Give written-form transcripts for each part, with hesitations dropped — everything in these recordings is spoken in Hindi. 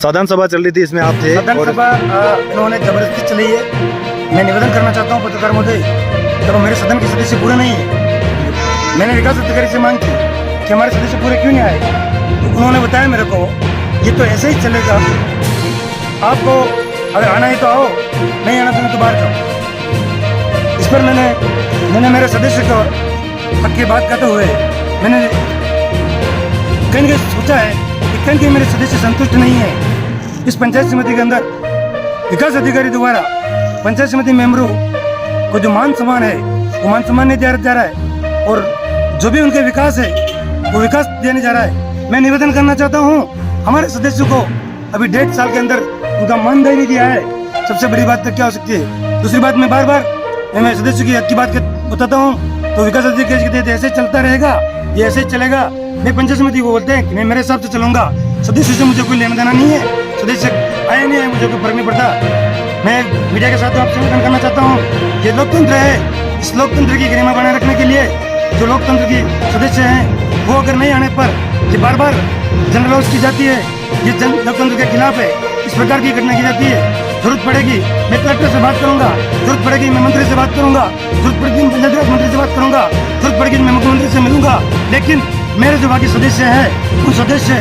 साधारण सभा चल रही थी, इसमें आप थे? साधारण सभा इन्होंने जबरदस्ती चलाई है। मैं निवेदन करना चाहता हूँ पत्रकार महोदय, जब मेरे सदन के सदस्य पूरे नहीं है, मैंने विकास अधिकारी से मांग की कि हमारे सदस्य पूरे क्यों नहीं आए, तो उन्होंने बताया मेरे को ये तो ऐसे ही चलेगा, आपको अगर आना है तो आओ, नहीं आना तो बाहर जाओ। इस पर मैंने मेरे सदस्य को हक की बात करते हुए मैंने कहीं सोचा है कि कहीं मेरे सदस्य संतुष्ट नहीं है। इस पंचायत समिति के अंदर विकास अधिकारी द्वारा पंचायत समिति मेंबरों को जो मान सम्मान है वो मान सम्मान नहीं दिया जा रहा है, और जो भी उनके विकास है वो विकास देने जा रहा है। मैं निवेदन करना चाहता हूँ हमारे सदस्यों को अभी 1.5 साल के अंदर उनका मानदेय नहीं दिया है। सबसे बड़ी बात तो क्या हो सकती है। दूसरी बात, मैं बार बार मैं सदस्यों की हक की बात बताता हूँ, तो विकास अधिकारी कहते हैं ऐसे चलता रहेगा, ये ऐसे ही चलेगा। मैं पंचायत समिति को बोलते हैं कि मैं मेरे हिसाब से चलूंगा, सदस्य से मुझे कोई लेना देना नहीं है, सदस्य आए नहीं है मुझे कोई फर्क नहीं पड़ता। मैं मीडिया के साथ आपसे निवेदन करना चाहता हूँ, ये लोकतंत्र है, इस लोकतंत्र की गरिमा बनाए रखने के लिए जो लोकतंत्र की सदस्य हैं वो अगर नहीं आने पर ये बार बार जनरल हाउस की जाती है, ये लोकतंत्र के खिलाफ है, इस प्रकार की घटना की जाती है। जरूरत पड़ेगी मैं कलेक्टर से बात करूंगा, जरूरत पड़ेगी मैं मंत्री से बात करूंगा, जरूरत पड़ेगी मैं पंचायत राज मंत्री से बात करूंगा, जरूरत पड़ेगी मैं मुख्यमंत्री से मिलूंगा, लेकिन मेरे जो बाकी सदस्य हैं उन सदस्य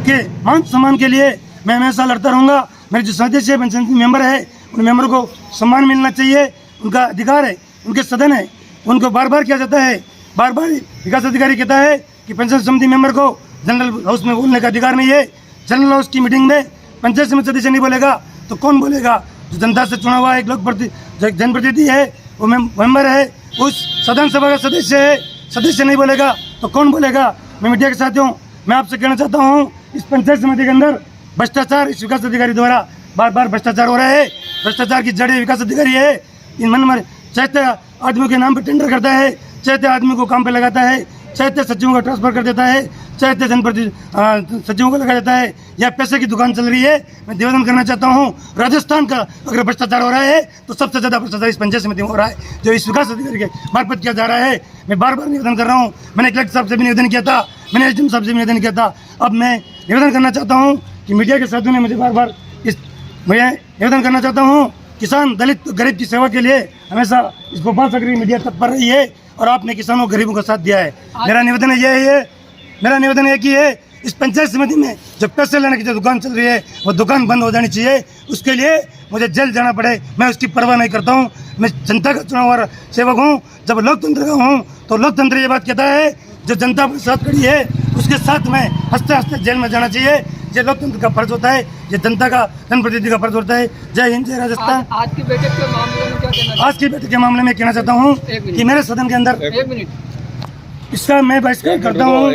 के मान सम्मान के लिए मैं हमेशा लड़ता रहूंगा। मेरे जो सदस्य पंचायत मेंबर है उन मेंबर को सम्मान मिलना चाहिए, उनका अधिकार है, उनके सदन है, उनको बार बार किया जाता है। बार बार विकास अधिकारी कहता है कि पंचायत समिति मेंबर को जनरल हाउस में बोलने का अधिकार नहीं है। जनरल हाउस की मीटिंग में पंचायत समिति सदस्य नहीं बोलेगा तो कौन बोलेगा? जो जनता से चुना हुआ एक जनप्रतिनिधि है, वो मेंबर है, उस सदन सभा का सदस्य है, सदस्य नहीं बोलेगा तो कौन बोलेगा? मैं मीडिया के साथियों मैं आपसे कहना चाहता हूँ, इस पंचायत समिति के अंदर भ्रष्टाचार इस विकास अधिकारी द्वारा बार बार भ्रष्टाचार हो रहा है। भ्रष्टाचार की जड़ विकास अधिकारी है। इन मन में चाहते आदमियों के नाम पर टेंडर करता है, चाहते आदमी को काम पे लगाता है, चाहते सचिवों को ट्रांसफर कर देता है, चाहते जनप्रतिनिधि सचिवों को लगा देता है, या पैसे की दुकान चल रही है। मैं निवेदन करना चाहता हूँ, राजस्थान का अगर भ्रष्टाचार हो रहा है तो सबसे ज्यादा भ्रष्टाचार इस पंचायत समिति में हो रहा है, जो इस विकास अधिकारी के मार्फत किया जा रहा है। मैं बार बार निवेदन कर रहा हूँ, मैंने कलेक्टर साहब से भी निवेदन किया था, मैंने एसडीएम साहब से भी निवेदन किया था। अब मैं निवेदन करना चाहता हूँ कि मीडिया के साथियों ने मुझे बार बार मैं निवेदन करना चाहता हूँ, किसान दलित गरीब की सेवा के लिए हमेशा इस भोपाल से मीडिया तत्पर रही है और आपने किसानों गरीबों का साथ दिया है। मेरा निवेदन एक ही है, इस पंचायत समिति में जब पैसे लेने की जो दुकान चल रही है वो दुकान बंद हो जानी चाहिए। उसके लिए मुझे जेल जाना पड़े मैं उसकी परवाह नहीं करता हूँ। मैं जनता का चुना हुआ सेवक हूँ। जब लोकतंत्र का हूँ तो लोकतंत्र ये बात कहता है, जो जनता के साथ खड़ी है उसके साथ में हंसते हंसते जेल में जाना चाहिए। ये लोकतंत्र का फर्ज होता है, ये जनता का जनप्रतिनिधि का फर्ज होता है। जय हिंद, जय राजस्थान। आज की बैठक के मामले में क्या कहना? आज की बैठक के मामले में कहना चाहता हूँ कि मेरे सदन के अंदर इसका मैं बहिष्कार करता हूँ।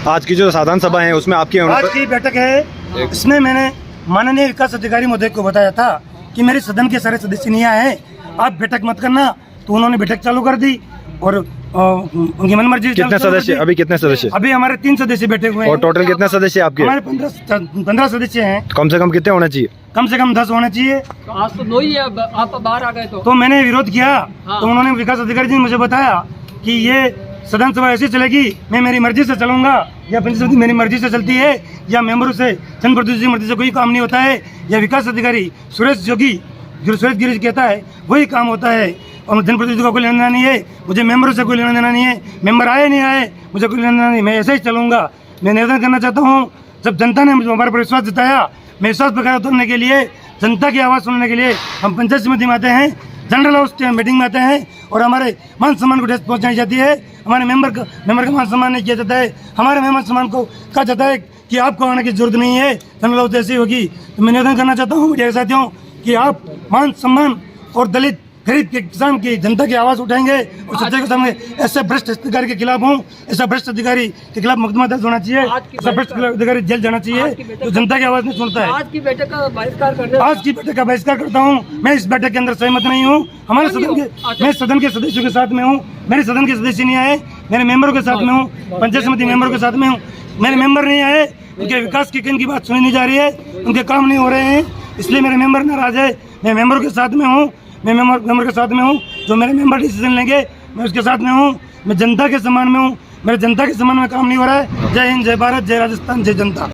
आज की जो साधारण सभा है उसमें आपकी आज की बैठक है, इसमें मैंने माननीय विकास अधिकारी महोदय को बताया था कि मेरे सदन के सारे सदस्य नहीं आए हैं, आप बैठक मत करना, तो उन्होंने बैठक चालू कर दी और उनकी मनमर्जी। कितने सदस्य अभी? कितने सदस्य अभी? हमारे 3 सदस्य बैठे हुए हैं। और टोटल कितने सदस्य आपके? हमारे 15 सदस्य हैं। कम से कम कितने होने चाहिए? कम से कम 10 होने चाहिए। तो आज तो 9 ही है, आप बाहर आ गए तो मैंने विरोध किया। हाँ। तो उन्होंने विकास अधिकारी जी ने मुझे बताया कि ये सदन सभा ऐसी चलेगी, मैं मेरी मर्जी से चलूंगा, या पंचायत समिति मेरी मर्जी से चलती है, या मेंबरों से जनप्रतिनिधि की मर्जी से कोई काम नहीं होता है, या विकास अधिकारी सुरेश गिरी कहता है वही काम होता है, और जनप्रतिनिधि को कोई लेना देना नहीं है, मुझे मेंबरों से कोई लेना देना नहीं है। मेंबर आए नहीं आए मुझे कोई लेना देना नहीं, मैं ऐसे ही चलूंगा। मैं निवेदन करना चाहता हूँ, जब जनता ने मुझे हमारे पर विश्वास जताया, मैं विश्वास पर खरा उतरने के लिए, जनता की आवाज़ सुनने के लिए हम पंचायत समिति में आते हैं, जनरल हाउस के मीटिंग में आते हैं, और हमारे मान सम्मान को ठेस पहुँचाई जाती है। हमारे मेंबर का मान सम्मान नहीं किया जाता है। हमारे मेहमान सम्मान को कहा जाता है कि आपको आने की जरूरत नहीं है, जनरल हाउस ऐसी होगी। तो मैं निवेदन करना चाहता हूँ मीडिया के साथियों कि आप मान सम्मान और दलित गरीब के किसान की जनता की आवाज़ उठाएंगे और सत्य के सामने ऐसे भ्रष्ट अधिकारी के खिलाफ हूँ, ऐसा भ्रष्ट अधिकारी के खिलाफ मुकदमा दर्ज होना चाहिए, ऐसा भ्रष्ट अधिकारी जेल जाना चाहिए तो जनता की आवाज़ नहीं सुनता है। आज की बैठक का बहिष्कार करता हूँ। मैं इस बैठक के अंदर सहमत नहीं हूँ। हमारे मैं सदन के सदस्यों के साथ में हूँ, मेरे सदन के सदस्य नहीं आए, मेरे मेंबरों के साथ में हूँ, पंचायत समिति मेंबरों के साथ में हूँ। मेरे मेंबर नहीं आए, उनके विकास की किन की बात सुनी नहीं जा रही है, उनके काम नहीं हो रहे हैं, इसलिए मेरे मेंबर नाराज है। मैं मेंबरों के साथ में हूँ, मैं मेंबर के साथ में हूँ, जो मेरे मेंबर डिसीजन लेंगे मैं उसके साथ में हूँ। मैं जनता के सम्मान में हूँ, मेरे जनता के सम्मान में काम नहीं हो रहा है। जय हिंद, जय भारत, जय राजस्थान, जय जनता।